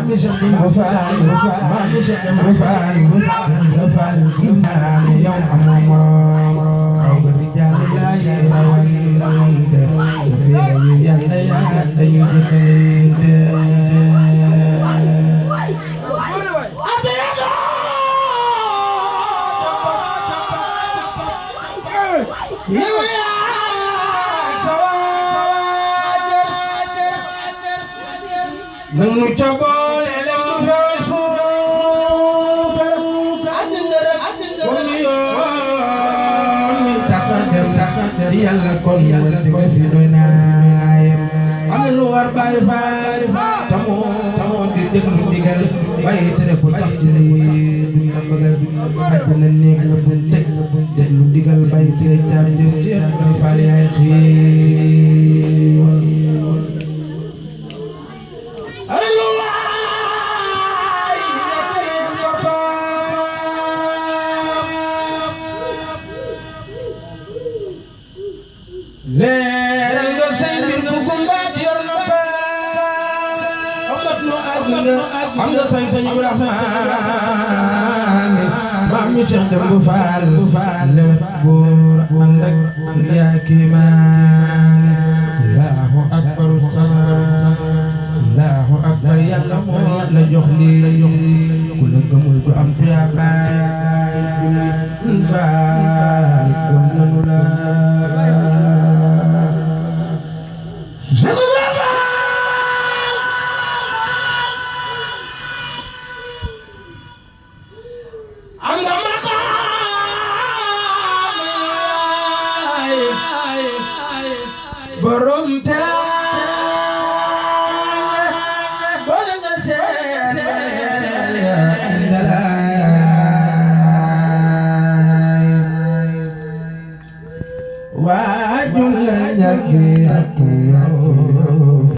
Mame cheikh wolofalou Mame cheikh wolofalou Ngom yow amoo morom raw nga rijaalu laaye rawante yàlla yàlla yu jëfante nanu coboole leen mu feewal suukar kon yoon mi taxander yàlla kon yàlla nga fi doy naay am lu war bàyyi faay tamoo di déglu ndigal bàyyi tere ko sax ci lii duñ la bëggal àddina néeg la buñ teg déglu ndigal bàyyi tere caam jëm ci doy faal yaay xii leeral nga say mbir bu kumbaat yor na paa amat nu àgg nga am nga sañ-sañ Ibrahim Mame cheikh dem bu faal lewet buur ànd ak yaa kiimaan Allahu akbar Allahu akbar yàlla moo la jox lii ku la gëmul du am tuyaabay faal gëm nanu la borom teraanga boole nga seen waajul la ñàkk ak yow